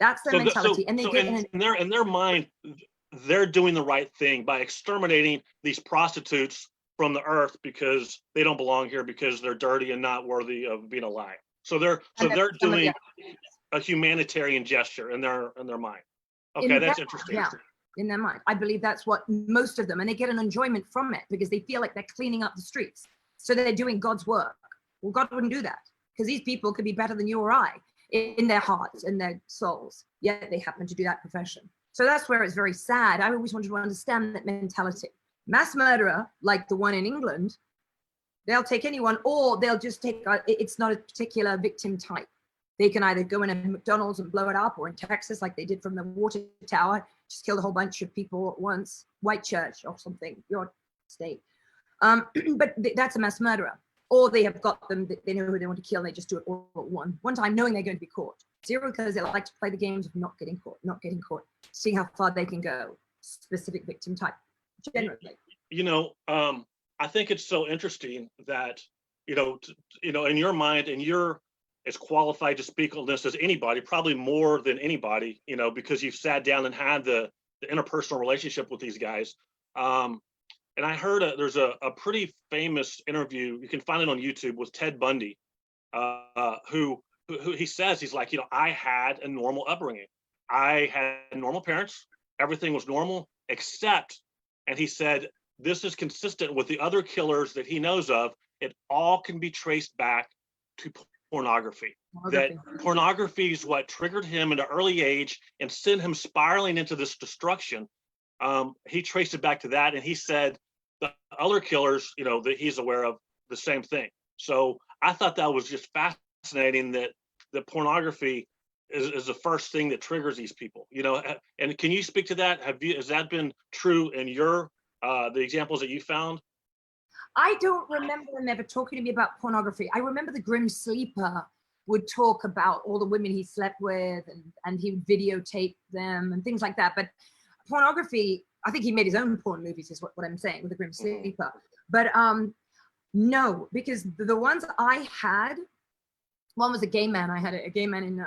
That's their mentality. And they
in their mind, they're doing the right thing by exterminating these prostitutes from the earth because they don't belong here because they're dirty and not worthy of being alive. So they're doing a humanitarian gesture in their mind. Okay, that's interesting.
Yeah, in their mind. I believe that's what most of them, and they get an enjoyment from it because they feel like they're cleaning up the streets. So they're doing God's work. Well, God wouldn't do that because these people could be better than you or I in their hearts and their souls, yet they happen to do that profession. So that's where it's very sad. I always wanted to understand that mentality. Mass murderer, like the one in England, they'll take anyone, or they'll just take, it's not a particular victim type. They can either go in a McDonald's and blow it up, or in Texas, like they did from the water tower, just killed a whole bunch of people at once, white church or something, your state. But that's a mass murderer. Or they have got them, they know who they want to kill, and they just do it all at one time, knowing they're going to be caught. Serial killers, they like to play the games of not getting caught, seeing how far they can go, specific victim type, generally.
I think it's so interesting that, in your mind, and you're as qualified to speak on this as anybody, probably more than anybody, because you've sat down and had the interpersonal relationship with these guys. And I heard there's a pretty famous interview, you can find it on YouTube, with Ted Bundy, who he says, he's like, I had a normal upbringing. I had normal parents. Everything was normal, except, and he said, this is consistent with the other killers that he knows of. It all can be traced back to pornography. that pornography is what triggered him at an early age and sent him spiraling into this destruction. He traced it back to that, and he said the other killers, that he's aware of, the same thing. So I thought that was just fascinating that pornography is the first thing that triggers these people. And can you speak to that? Has that been true in your the examples that you found?
I don't remember him ever talking to me about pornography. I remember the Grim Sleeper would talk about all the women he slept with, and he would videotape them and things like that. But pornography, I think he made his own porn movies, is what I'm saying, with the Grim Sleeper. But no, because the ones I had, one was a gay man. I had a gay man in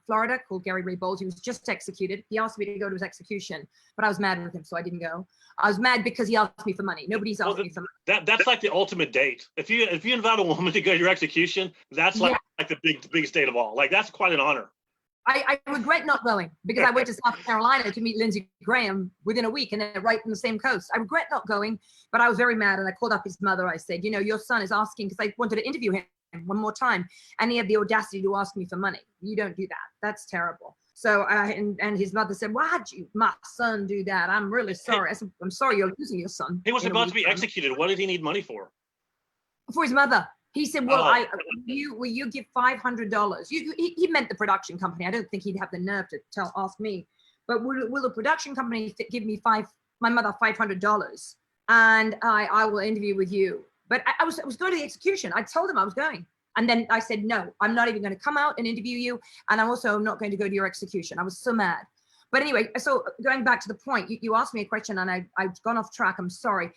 Florida called Gary Ray Bowles. He was just executed. He asked me to go to his execution, but I was mad with him, so I didn't go. I was mad because he asked me for money. Nobody's asked me for money.
That's like the ultimate date. If you invite a woman to go to your execution, that's like the biggest date of all. Like, that's quite an honor.
I regret not going, because I went to South Carolina to meet Lindsey Graham within a week, and then right from the same coast. I regret not going, but I was very mad, and I called up his mother. I said, your son is asking, because I wanted to interview him one more time, and he had the audacity to ask me for money. You don't do that. That's terrible. So and his mother said, why'd my son do that? I'm really sorry. I said, I'm sorry you're losing your son.
He was about to be executed. What did he need money for?
For his mother. He said, well, will you give $500? He meant the production company. I don't think he'd have the nerve to ask me, but will the production company give me my mother $500, and I will interview with you? But I was going to the execution. I told him I was going. And then I said, no, I'm not even going to come out and interview you. And I'm also not going to go to your execution. I was so mad. But anyway, so going back to the point, you asked me a question, and I've gone off track. I'm sorry.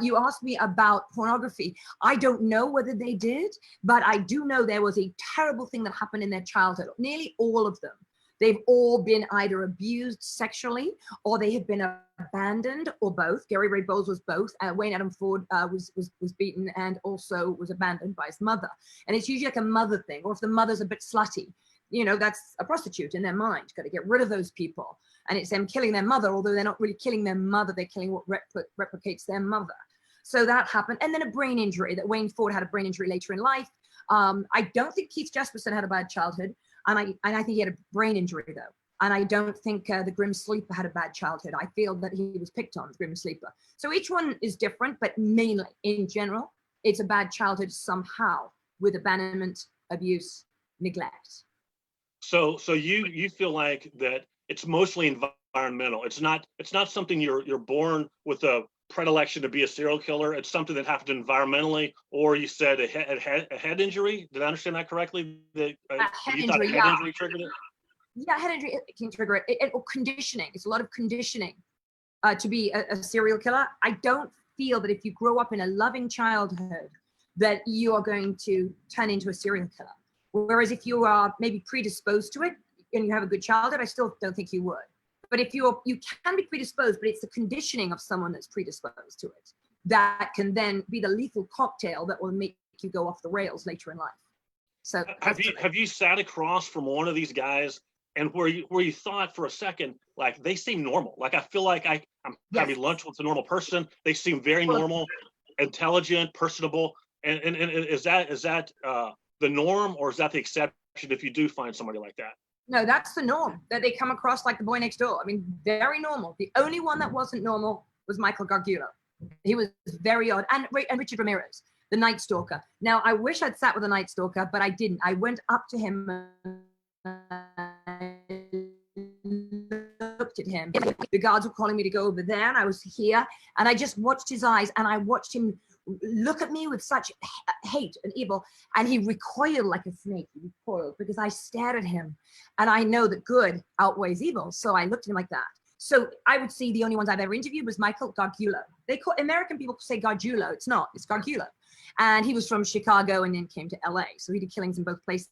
You asked me about pornography. I don't know whether they did, but I do know there was a terrible thing that happened in their childhood. Nearly all of them. They've all been either abused sexually, or they have been abandoned, or both. Gary Ray Bowles was both. Wayne Adam Ford was beaten and also was abandoned by his mother. And it's usually like a mother thing, or if the mother's a bit slutty, that's a prostitute in their mind. Got to get rid of those people. And it's them killing their mother, although they're not really killing their mother. They're killing what replicates their mother. So that happened. And then a brain injury, that Wayne Ford had a brain injury later in life. I don't think Keith Jesperson had a bad childhood. And I think he had a brain injury, though. And I don't think the Grim Sleeper had a bad childhood. I feel that he was picked on, the Grim Sleeper. So each one is different, but mainly, in general, it's a bad childhood somehow, with abandonment, abuse, neglect.
So you feel like that it's mostly environmental. It's not something you're born with a predilection to be a serial killer. It's something that happened environmentally, or you said a head injury. Did I understand that correctly? That
head
you
injury,
thought head injury triggered it?
Yeah, head injury can trigger it. Or conditioning. It's a lot of conditioning to be a serial killer. I don't feel that if you grow up in a loving childhood that you are going to turn into a serial killer. Whereas if you are maybe predisposed to it and you have a good childhood, I still don't think you would. But if you can be predisposed, but it's the conditioning of someone that's predisposed to it that can then be the lethal cocktail that will make you go off the rails later in life. So
have you sat across from one of these guys and where you thought for a second, like, they seem normal? Like, I feel like I'm having lunch with a normal person. They seem very normal, intelligent, personable. And is that the norm, or is that the exception if you do find somebody like that?
No, that's the norm, that they come across like the boy next door. I mean, very normal. The only one that wasn't normal was Michael Gargiulo. He was very odd. And Richard Ramirez, the Night Stalker. Now, I wish I'd sat with the Night Stalker, but I didn't. I went up to him and looked at him. The guards were calling me to go over there, and I was here, and I just watched his eyes, and I watched him look at me with such hate and evil, and he recoiled like a snake. He recoiled because I stared at him, and I know that good outweighs evil, so I looked at him like that. So I would see the only ones I've ever interviewed was Michael Gargiulo. They call American people say Gargiulo. It's not. It's Gargiulo, and he was from Chicago and then came to LA. So he did killings in both places.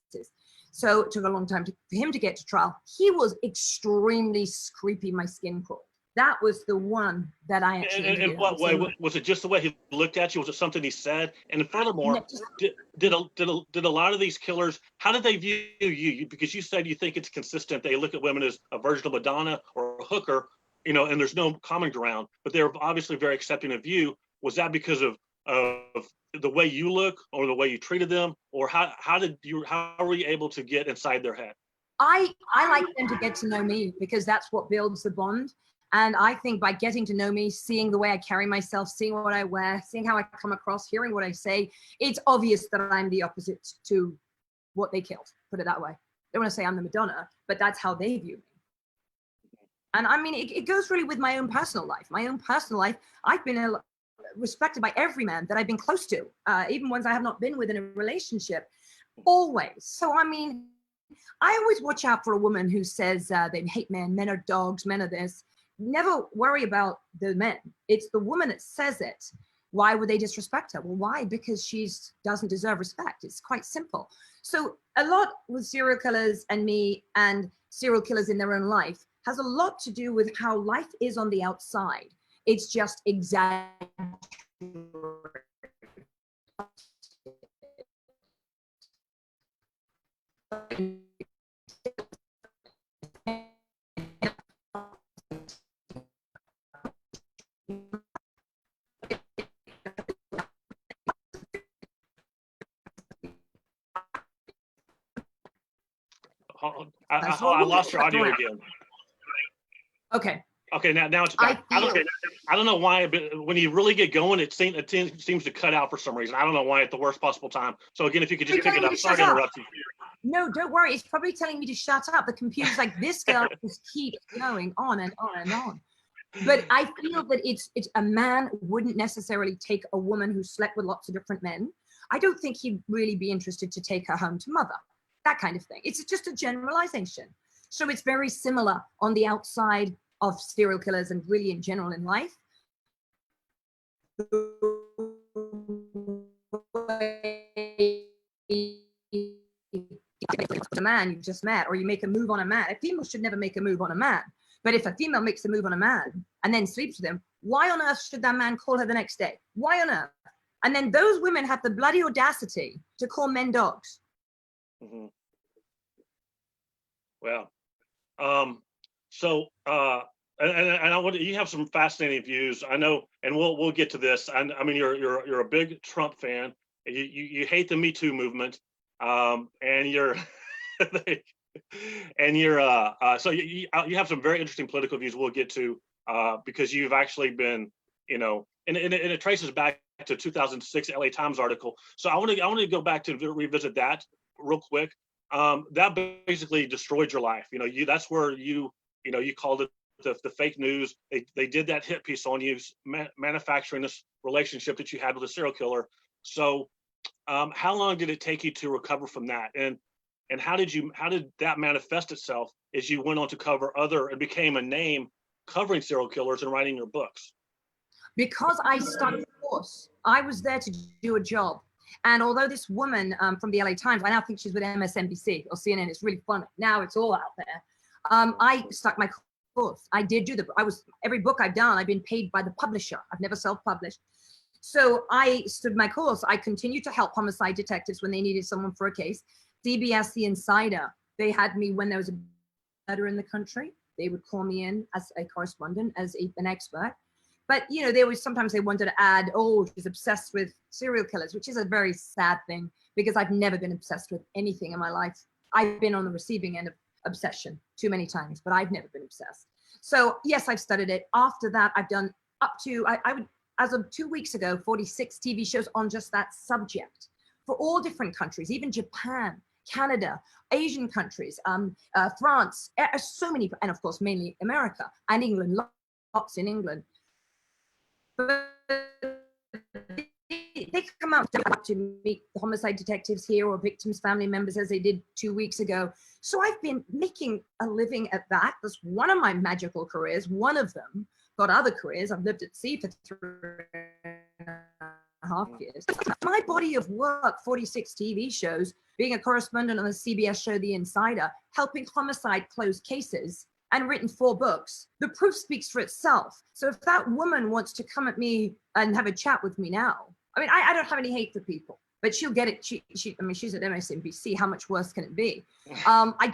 So it took a long time for him to get to trial. He was extremely creepy. My skin crawled. That was the one that I actually.
In what way? Was it just the way he looked at you? Was it something he said? And furthermore, did a lot of these killers, how did they view you? Because you said you think it's consistent. They look at women as a virginal Madonna or a hooker, and there's no common ground. But they're obviously very accepting of you. Was that because of the way you look or the way you treated them, or how were you able to get inside their head?
I like them to get to know me because that's what builds the bond. And I think by getting to know me, seeing the way I carry myself, seeing what I wear, seeing how I come across, hearing what I say, it's obvious that I'm the opposite to what they killed, put it that way. I don't want to say I'm the Madonna, but that's how they view me. And I mean, it goes really with my own personal life. My own personal life, I've been respected by every man that I've been close to, even ones I have not been with in a relationship, always. So, I mean, I always watch out for a woman who says they hate men, men are dogs, men are this. Never worry about the men. It's the woman that says it. Why would they disrespect her? Well, why? Because she doesn't deserve respect. It's quite simple. So a lot with serial killers and me and serial killers in their own life has a lot to do with how life is on the outside. It's just exaggerated.
I lost your audio again.
Okay.
Okay, now it's back. I don't know why, but when you really get going, it seems to cut out for some reason. I don't know why at the worst possible time. So again, if you could just pick it up. Sorry to interrupt you.
No, don't worry. It's probably telling me to shut up. The computer's like, this girl just keeps going on and on and on. But I feel that it's a man wouldn't necessarily take a woman who slept with lots of different men. I don't think he'd really be interested to take her home to mother. That kind of thing. It's just a generalization. So it's very similar on the outside of serial killers and really in general in life. A man you just met, or you make a move on a man. A female should never make a move on a man. But if a female makes a move on a man and then sleeps with him, why on earth should that man call her the next day? Why on earth? And then those women have the bloody audacity to call men dogs.
Mm-hmm. Well, so and I want you have some fascinating views. I know, and we'll get to this. I mean, you're a big Trump fan. You hate the Me Too movement, and you're and you're so you have some very interesting political views. We'll get to because you've actually been, you know, and it traces back to 2006 LA Times article. So I want to go back to revisit that real quick. That basically destroyed your life. You know, that's where you called it the fake news. They did that hit piece on you, manufacturing this relationship that you had with a serial killer. So how long did it take you to recover from that? And how did that manifest itself as you went on to cover other and became a name covering serial killers and writing your books?
Because I studied the course. I was there to do a job. And although this woman from the LA Times, I now think she's with MSNBC or CNN, it's really funny. Now it's all out there. I stuck my course. I did do every book I've done, I've been paid by the publisher. I've never self-published. So I stood my course. I continued to help homicide detectives when they needed someone for a case. CBS, The Insider, they had me when there was a murder in the country. They would call me in as a correspondent, as an expert. But, you know, sometimes they wanted to add, oh, she's obsessed with serial killers, which is a very sad thing because I've never been obsessed with anything in my life. I've been on the receiving end of obsession too many times, but I've never been obsessed. So yes, I've studied it. After that, I've done up to, I would, as of 2 weeks ago, 46 TV shows on just that subject for all different countries, even Japan, Canada, Asian countries, France, so many, and of course, mainly America and England, lots in England. But they come out to meet the homicide detectives here or victims' family members as they did 2 weeks ago. So I've been making a living at that. That's one of my magical careers. One of them. Got other careers. I've lived at sea for 3.5 years. My body of work, 46 TV shows, being a correspondent on the CBS show The Insider, helping homicide close cases, and written 4 books, the proof speaks for itself. So if that woman wants to come at me and have a chat with me now, I mean, I don't have any hate for people, but she'll get it. I mean, she's at MSNBC. How much worse can it be? I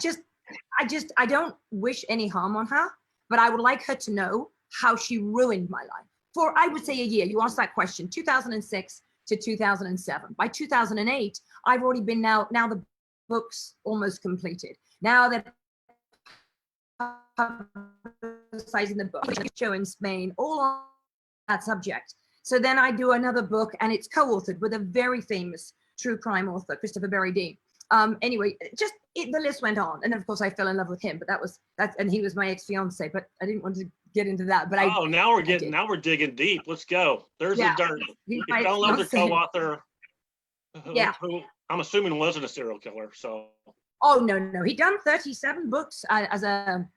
don't wish any harm on her, but I would like her to know how she ruined my life for, I would say, a year. You asked that question, 2006 to 2007. By 2008, I've already been now the book's almost completed. Now they're publicizing the book, show in Spain, all on that subject. So then I do another book, and it's co-authored with a very famous true crime author, Christopher Berry Dean. Anyway, the list went on, and then of course I fell in love with him. But and he was my ex-fiance. But I didn't want to get into that. But
now we're digging deep. Let's go. There's the dirt. You fell in love with the co-author. Who I'm assuming wasn't a serial killer. So.
Oh no, he'd done 37 books as a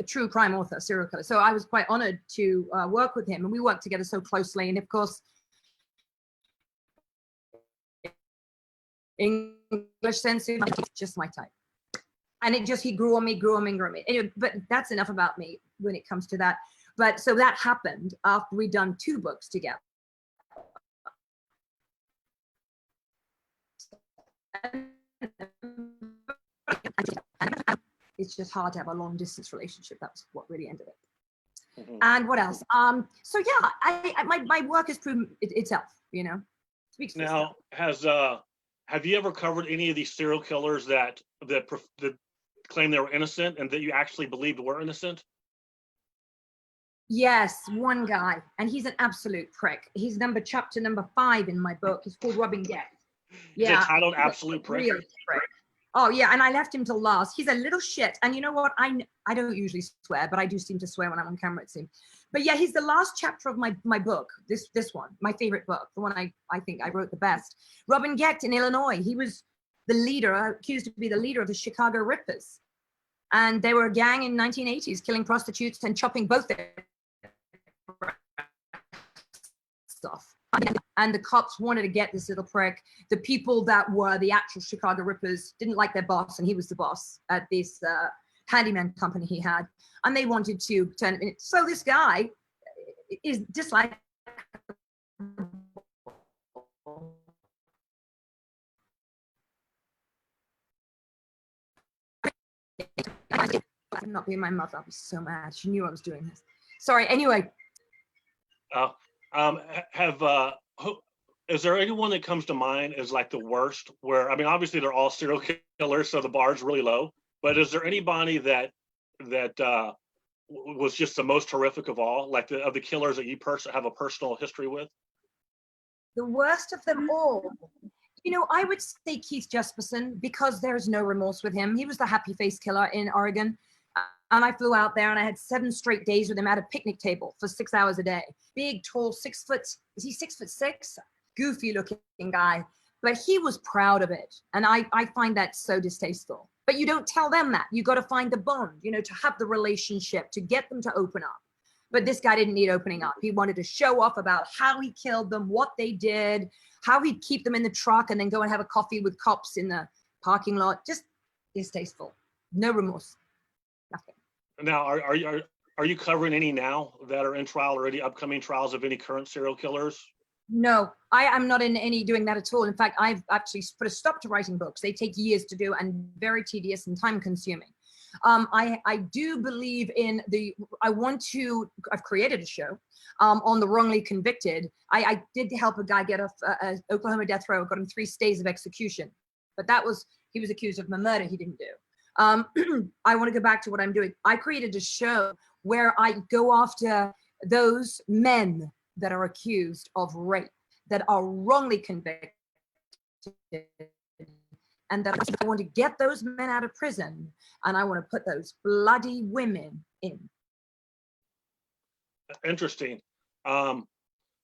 true crime author, serial killer. So I was quite honored to work with him, and we worked together so closely. And of course, English sense, just my type. And he grew on me. Anyway, but that's enough about me when it comes to that. But so that happened after we'd done 2 books together. It's just hard to have a long distance relationship. That's what really ended it. Mm-hmm. And what else? So yeah, my work has proven itself, speaks for itself.
Now, have you ever covered any of these serial killers that claim they were innocent and that you actually believed were innocent?
Yes, one guy, and he's an absolute prick. He's chapter number 5 in my book. It's called Robin Gex.
Yeah, it's titled Absolute Prick.
Real prick. Oh yeah, and I left him till last. He's a little shit. And you know what? I don't usually swear, but I do seem to swear when I'm on camera, it seems. But yeah, he's the last chapter of my book. This one, my favorite book, the one I think I wrote the best. Robin Gecht in Illinois. He was the leader, accused to be the leader of the Chicago Rippers. And they were a gang in 1980s, killing prostitutes and chopping both their stuff. And the cops wanted to get this little prick. The people that were the actual Chicago Rippers didn't like their boss, and he was the boss at this handyman company he had, and they wanted to turn him in. So this guy is just like I'm not being my mother. I was so mad. She knew I was doing this. Sorry. Anyway.
Is there anyone that comes to mind as like the worst? Where, I mean, obviously they're all serial killers, so the bar's really low. But is there anybody that was just the most horrific of all, like of the killers that you have a personal history with?
The worst of them all. I would say Keith Jesperson, because there's no remorse with him. He was the happy face killer in Oregon. And I flew out there and I had 7 straight days with him at a picnic table for 6 hours a day. Big, tall, 6 foot, is he 6'6"? Goofy looking guy. But he was proud of it. And I find that so distasteful. But you don't tell them that. You got to find the bond, to have the relationship, to get them to open up. But this guy didn't need opening up. He wanted to show off about how he killed them, what they did, how he'd keep them in the truck and then go and have a coffee with cops in the parking lot. Just distasteful. No remorse. Nothing.
Now, are you covering any now that are in trial or any upcoming trials of any current serial killers?
No, I am not in any doing that at all. In fact, I've actually put a stop to writing books. They take years to do and very tedious and time consuming. I do believe in I've created a show on the wrongly convicted. I did help a guy get off Oklahoma death row, got him 3 stays of execution. But he was accused of a murder he didn't do. I want to go back to what I'm doing. I created a show where I go after those men that are accused of rape, that are wrongly convicted, and that I want to get those men out of prison, and I want to put those bloody women in.
Interesting.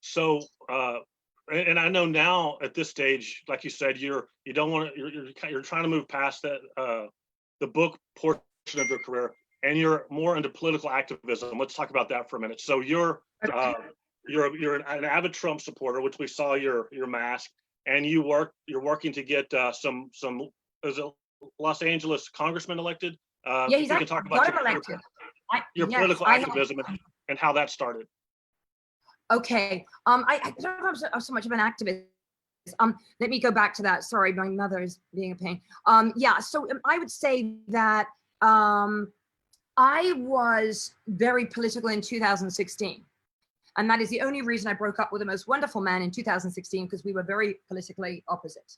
So, and I know now at this stage, like you said, you're trying to move past that the book portion of your career, and you're more into political activism. Let's talk about that for a minute. So you're an avid Trump supporter, which we saw your mask, and you're working to get some is it Los Angeles congressman elected.
Yeah, he's
you can talk about your political activism and how that started.
Okay, I don't know if I'm so much of an activist. Let me go back to that. Sorry, my mother is being a pain. Yeah, so I would say that I was very political in 2016. And that is the only reason I broke up with the most wonderful man in 2016, because we were very politically opposite.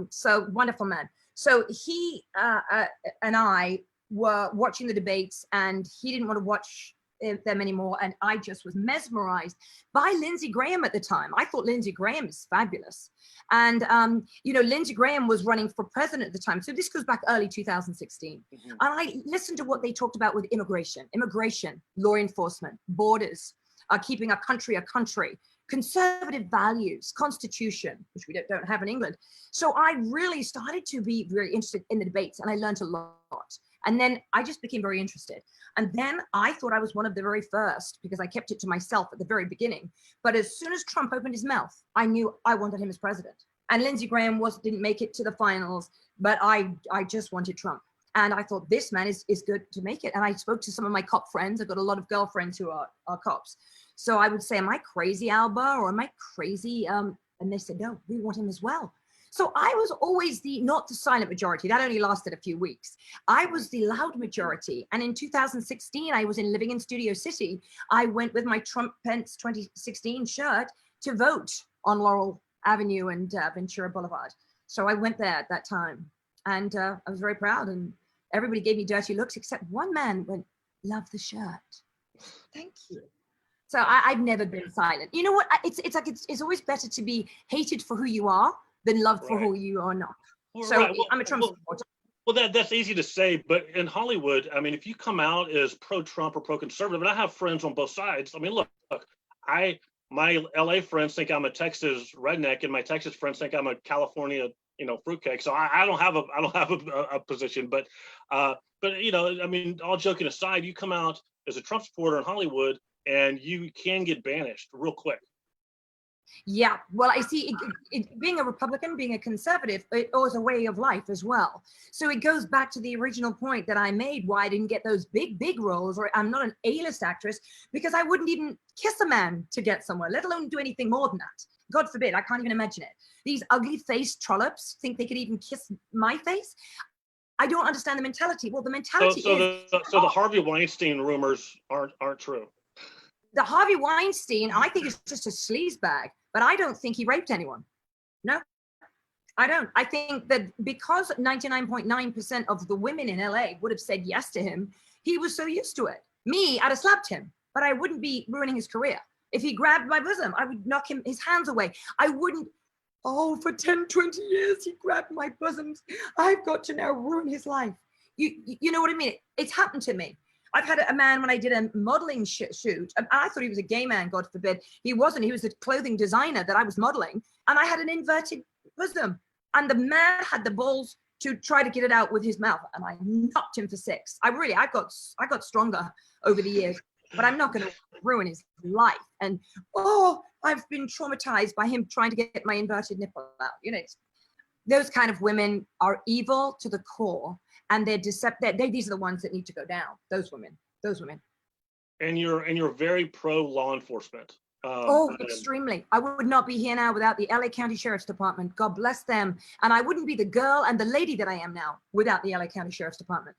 So wonderful man. So he and I were watching the debates, and he didn't want to watch them anymore. And I just was mesmerized by Lindsey Graham at the time. I thought Lindsey Graham is fabulous. And, Lindsey Graham was running for president at the time. So this goes back early 2016. Mm-hmm. And I listened to what they talked about with immigration, law enforcement, borders, keeping a country, conservative values, constitution, which we don't have in England. So I really started to be very interested in the debates, and I learned a lot. And then I just became very interested. And then I thought I was one of the very first, because I kept it to myself at the very beginning. But as soon as Trump opened his mouth, I knew I wanted him as president. And Lindsey Graham didn't make it to the finals, but I just wanted Trump. And I thought, this man is good to make it. And I spoke to some of my cop friends. I've got a lot of girlfriends who are cops. So I would say, am I crazy, Alba, or am I crazy? And they said, no, we want him as well. So I was always not the silent majority. That only lasted a few weeks. I was the loud majority. And in 2016, I was living in Studio City. I went with my Trump Pence 2016 shirt to vote on Laurel Avenue and Ventura Boulevard. So I went there at that time, and I was very proud. And everybody gave me dirty looks, except one man went, love the shirt. Thank you. So I've never been silent. You know what? It's always better to be hated for who you are than loved for who you are not.
Well,
so well, I'm a Trump supporter.
Well, that's easy to say, but in Hollywood, I mean, if you come out as pro-Trump or pro-conservative, and I have friends on both sides. I mean, look, my LA friends think I'm a Texas redneck, and my Texas friends think I'm a California, fruitcake. So I don't have a position, but I mean, all joking aside, you come out as a Trump supporter in Hollywood, and you can get banished real quick.
Yeah, well, I see being a Republican, being a conservative, it was a way of life as well. So it goes back to the original point that I made, why I didn't get those big roles, or I'm not an A-list actress, because I wouldn't even kiss a man to get somewhere, let alone do anything more than that. God forbid, I can't even imagine it. These ugly-faced trollops think they could even kiss my face. I don't understand the mentality. Well, the mentality is...
So the Harvey Weinstein rumors aren't true.
The Harvey Weinstein, I think it's just a sleazebag, but I don't think he raped anyone. No, I don't. I think that because 99.9% of the women in LA would have said yes to him, he was so used to it. Me, I'd have slapped him, but I wouldn't be ruining his career. If he grabbed my bosom, I would knock his hands away. I wouldn't, for 10, 20 years, he grabbed my bosoms. I've got to now ruin his life. You know what I mean? It's happened to me. I've had a man, when I did a modeling shoot, I thought he was a gay man, God forbid. He wasn't. He was a clothing designer that I was modeling, and I had an inverted bosom. And the man had the balls to try to get it out with his mouth, and I knocked him for 6. I got stronger over the years, but I'm not going to ruin his life. And I've been traumatized by him trying to get my inverted nipple out. Those kind of women are evil to the core. And they're deceptive. These are the ones that need to go down. Those women.
And you're very pro law enforcement.
Extremely. I would not be here now without the LA County Sheriff's Department. God bless them. And I wouldn't be the girl and the lady that I am now without the LA County Sheriff's Department.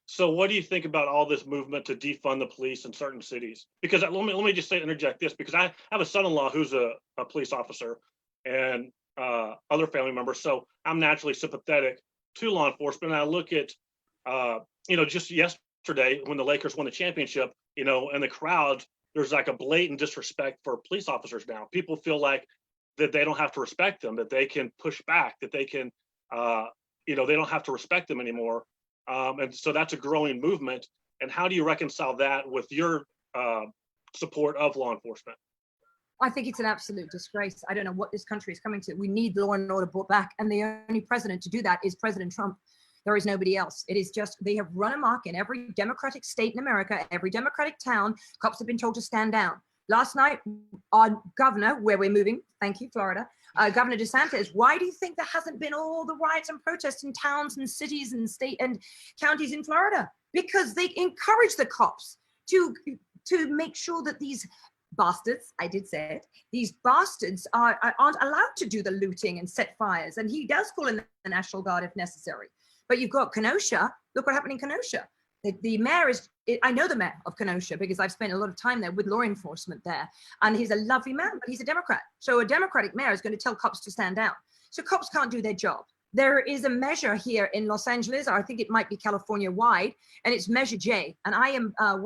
So what do you think about all this movement to defund the police in certain cities? Because let me just interject this, because I have a son-in-law who's a police officer, and other family members. So I'm naturally sympathetic to law enforcement. And I look at, just yesterday when the Lakers won the championship, and the crowd, there's like a blatant disrespect for police officers now. People feel like that they don't have to respect them, that they can push back, that they can, they don't have to respect them anymore. And so that's a growing movement. And how do you reconcile that with your support of law enforcement?
I think it's an absolute disgrace. I don't know what this country is coming to. We need law and order brought back. And the only president to do that is President Trump. There is nobody else. It is just, they have run amok in every Democratic state in America, every Democratic town. Cops have been told to stand down. Last night, our governor, where we're moving, thank you, Florida, Governor DeSantis, why do you think there hasn't been all the riots and protests in towns and cities and state and counties in Florida? Because they encourage the cops to make sure that these bastards, I did say it, these bastards aren't allowed to do the looting and set fires. And he does call in the National Guard if necessary. But you've got Kenosha. Look what happened in Kenosha. The mayor is, I know the mayor of Kenosha because I've spent a lot of time there with law enforcement there. And he's a lovely man, but he's a Democrat. So a Democratic mayor is going to tell cops to stand down. So cops can't do their job. There is a measure here in Los Angeles, or I think it might be California wide, and it's Measure J. And I am I'm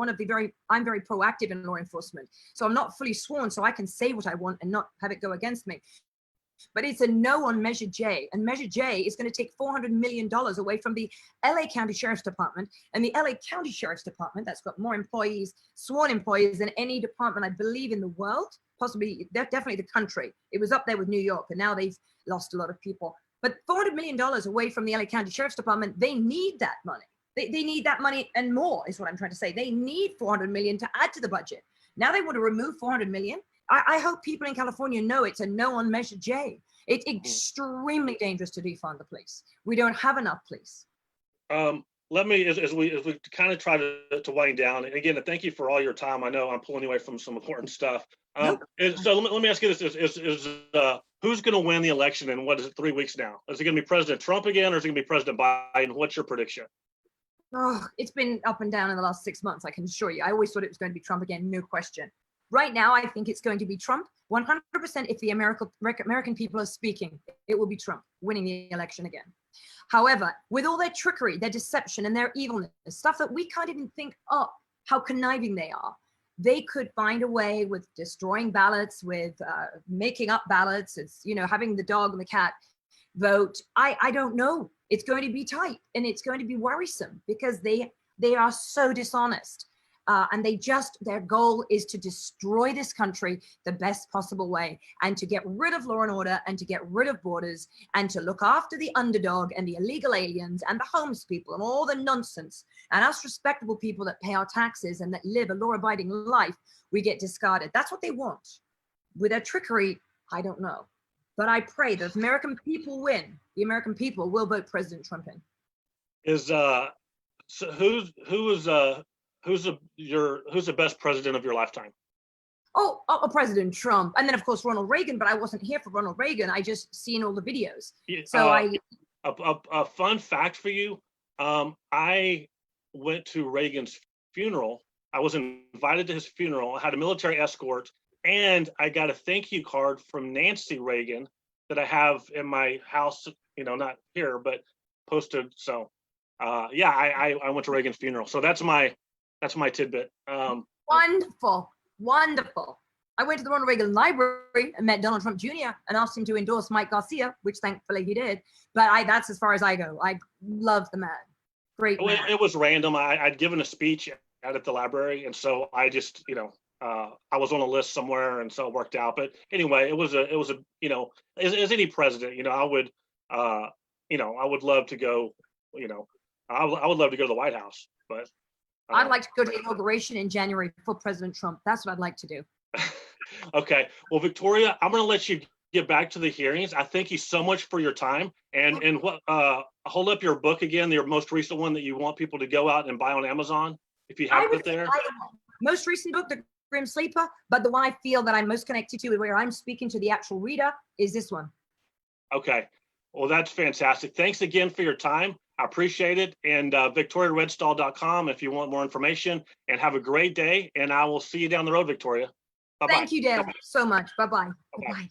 very proactive in law enforcement. So I'm not fully sworn, so I can say what I want and not have it go against me. But it's a no on Measure J. And Measure J is going to take $400 million away from the LA County Sheriff's Department. And the LA County Sheriff's Department, that's got more employees, sworn employees, than any department, I believe, in the world, possibly, definitely the country. It was up there with New York, and now they've lost a lot of people. But $400 million away from the LA County Sheriff's Department, they need that money. They need that money and more, is what I'm trying to say. They need $400 million to add to the budget. Now they want to remove $400 million. I hope people in California know it's a no on Measure J. It's extremely dangerous to defund the police. We don't have enough police.
Let me, as we kind of try to wind down, and again, thank you for all your time. I know I'm pulling you away from some important stuff.
Nope.
So let me ask you this: who's going to win the election in, what is it, 3 weeks now? Is it going to be President Trump again, or is it going to be President Biden? What's your prediction?
Oh, it's been up and down in the last 6 months, I can assure you. I always thought it was going to be Trump again, no question. Right now, I think it's going to be Trump. 100%, if the American people are speaking, it will be Trump winning the election again. However, with all their trickery, their deception, and their evilness, stuff that we can't even think up how conniving they are, they could find a way with destroying ballots, with making up ballots, it's, having the dog and the cat vote. I don't know. It's going to be tight, and it's going to be worrisome because they are so dishonest. And their goal is to destroy this country the best possible way, and to get rid of law and order, and to get rid of borders, and to look after the underdog and the illegal aliens and the homeless people and all the nonsense. And us respectable people that pay our taxes and that live a law-abiding life, we get discarded. That's what they want. With their trickery, I don't know. But I pray that if American people win, the American people will vote President Trump in.
Who's the best president of your lifetime?
Oh, President Trump. And then, of course, Ronald Reagan, but I wasn't here for Ronald Reagan. I just seen all the videos. So
a fun fact for you. I went to Reagan's funeral. I was invited to his funeral. I had a military escort, and I got a thank you card from Nancy Reagan that I have in my house, not here, but posted. So I went to Reagan's funeral. So that's my tidbit.
Wonderful. I went to the Ronald Reagan Library and met Donald Trump Jr. and asked him to endorse Mike Garcia, which thankfully he did. But that's as far as I go. I love the man. Great man.
It was random. I'd given a speech out at the library, and so I just, I was on a list somewhere, and so it worked out. But anyway, it was a as any president, I would love to go, I would love to go to the White House, but.
I'd like to go to the inauguration in January for President Trump. That's what I'd like to do.
Okay. Well, Victoria, I'm going to let you get back to the hearings. I thank you so much for your time. And hold up your book again, your most recent one that you want people to go out and buy on Amazon, if you have it there.
Most recent book, The Grim Sleeper, but the one I feel that I'm most connected to, where I'm speaking to the actual reader, is this one.
Okay. Well, that's fantastic. Thanks again for your time. I appreciate it. And VictoriaRedStall.com if you want more information, and have a great day. And I will see you down the road, Victoria. Bye-bye.
Thank you, Dale, so much. Bye-bye. Bye-bye.